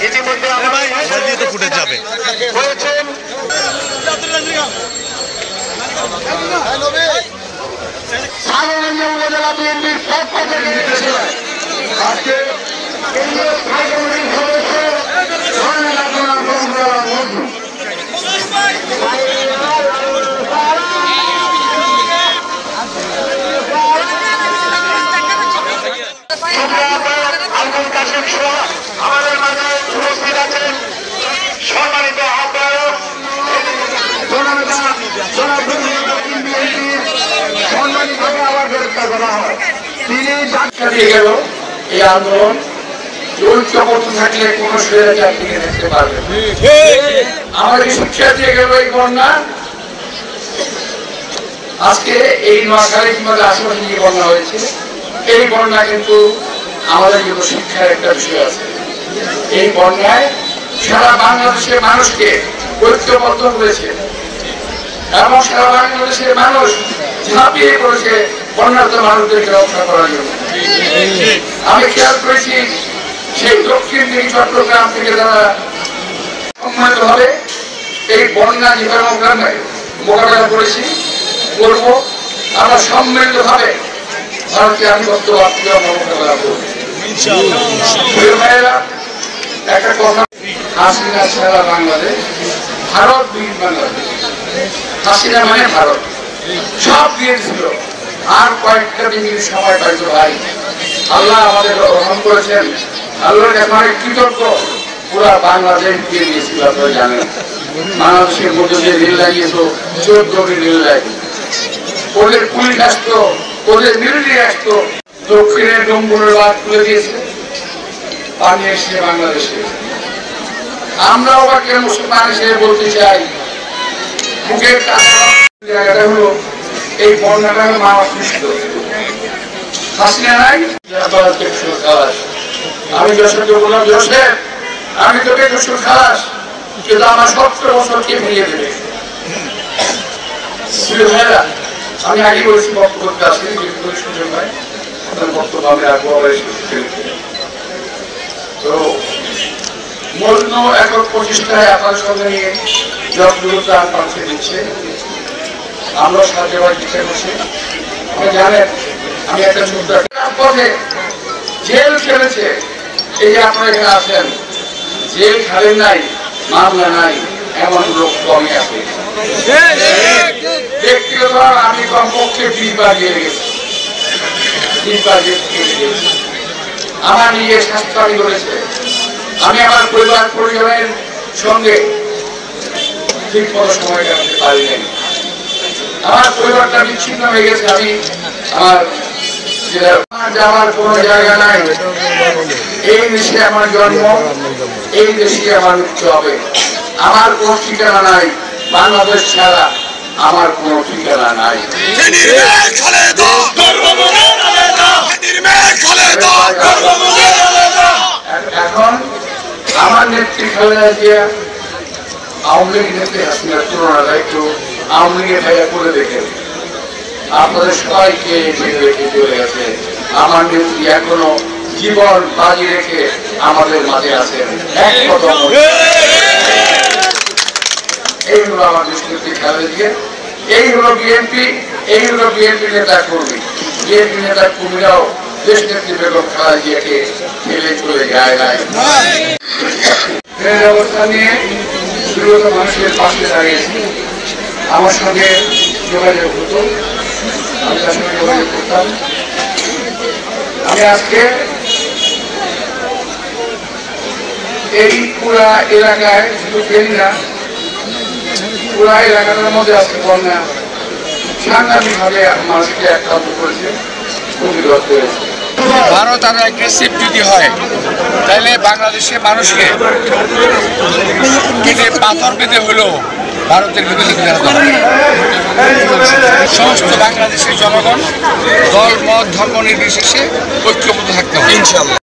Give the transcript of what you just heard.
ইতিমধ্যে ফুটে যাবে উপজেলা বিএনপির পক্ষ থেকে আজকে আমাদের মাঝে উপস্থিত আছেন সম্মানিত আহ্বায়ক সম্মানিতভাবে আবার গ্রেফতার করা হয়। তিনি দিয়ে গেল এই আন্দোলন ঐক্য করতে থাকলে কোন স্বৈরাচার টিকে থাকতে পারবে। আমাদের শিক্ষা দিয়ে গেল এই বন্যা। আজকে এই নোয়াখালী কিংবা আশেপাশে যে বন্যা হয়েছে এই বন্যা কিন্তু আমাদের জন্য শিক্ষার একটা বিষয় আছে। এই বন্যায় সারা বাংলাদেশের মানুষকে ঐক্যবদ্ধ করেছে এবং সারা বাংলাদেশের মানুষ ঝাঁপিয়ে পড়েছে বন্যার্ত মানুষদেরকে রক্ষা করার জন্য। আমি খেয়াল করেছি সেই দক্ষিণ দিক চট্টগ্রাম থেকে যারা সম্মিলিতভাবে এই বন্যা যেভাবে মোকাবেলা করেছি করবো, আমরা সম্মিলিতভাবে ভারতীয় আধিপত্যবাদ মোকাবেলা করবো। একটা কথা, হাসিনা ছাড়া বাংলাদেশ, ভারত বিহীন বাংলাদেশ। হাসিনা মানে ভারত, সব দিয়েছিল। আর কয়েকটা দিন সময় পাইতো ভাই, আল্লাহ আমাদের গ্রহণ করেছেন। আল্লাহর কাছে অনেক কৃতজ্ঞ। পুরা বাংলাদেশ দিয়ে দিয়েছিল, আপনারা জানেন। বাংলাদেশের মধ্যে যে রেল লাগিয়েছিল 14টি রেল লাইন, ওদের পুলিশ আসতো, ওদের মিলিটারি আসতো। দক্ষিণের ডম্বুরের বাদ তুলে দিয়েছে, পানি এসে বাংলাদেশে। আমরাও বাকি মুসলমান হিসেবে বলতে চাই, বুকের জায়গাটা হলো এই বন্যাটা হলো মানব সৃষ্ট। হাসিনা নাই, আমি যশোরকে বললাম, জোসেফ আমি তোকে দুশোর খালাস, কিন্তু আমার 17 বছরকে ফিরিয়ে দেবে। ভাইরা, আমি আগে বলেছি বক্তব্য আসলে সুযোগ হয়, বক্তব্য আমি রাখবো। তো মূল্য একক প্রতিষ্ঠায় আপনার সঙ্গে নিয়ে জগদূরতা পাঠিয়ে দিচ্ছে। আমরা সাহায্য করার চেষ্টা করছি। আপনি জানেন আমি একটা ছোট্ট পথে জেল খেলেছে। এই যে আপনারা এখানে আছেন, জেল খেলেন নাই, মামলা নাই, এমন লোক কমই আছে। ব্যক্তিগত আমি কমপক্ষে 20 বার জেলে গেছি, 20 বার জেল খেয়েছি। আমার নিজের স্বাস্থ্য আমি করেছে। আমি আমার পরিবার পরিজনের সঙ্গে ঠিক মতো সময় কাটাতে পারি নাই। আমার পরিবারটা বিচ্ছিন্ন হয়ে গেছে। আমি আমার যাওয়ার কোন জায়গা নাই। এই দেশে আমার জন্ম, এই দেশে আমার মৃত্যু হবে। আমার কোন ঠিকানা নাই, বাংলাদেশ ছাড়া আমার কোন ঠিকানা নাই। এখন আমার নেত্রী খালেদা জিয়া আওয়ামী লীগ নেত্রী হাসিনার তুলনাটা একটু আওয়ামী লীগের ভাইয়া করে দেখেন। আপনাদের সবাইকে রেখে চলে গেছে। আমার নেত্রী এখনো জীবন বাজি রেখে আমাদের মাঝে আছেন। এই হলো আমার নেত্রী খালেদা জিয়া, এই হলো বিএনপি, এই হলো বিএনপি নেতা কর্মী। বিএনপি নেতা কর্মীরাও দেশ নেত্রী বেগম খালেদা জিয়াকে ফেলে চলে যায় নাই। অবস্থা নিয়ে বিগত মানুষের পাশে দাঁড়িয়েছি। আমার সঙ্গে যোগাযোগ হতো, আমি তার সঙ্গে যোগাযোগ করতাম। আমি আজকে এই পুরা এলাকায়, শুধু ফেরি না, পুরা এলাকাটার মধ্যে আজকে বন্যা সাংঘাতিকভাবে মানুষকে আক্রান্ত করেছে, ক্ষতিগ্রস্ত হয়েছে। ভারত আরো অ্যাগ্রেসিভ যদি হয় তাহলে বাংলাদেশের মানুষকে কেটে পাথর পেতে হলেও ভারতের বিরুদ্ধে সমস্ত বাংলাদেশের জনগণ দল মত ধর্ম নির্বিশেষে ঐক্যবদ্ধ থাকতে হবে ইনশাআল্লাহ।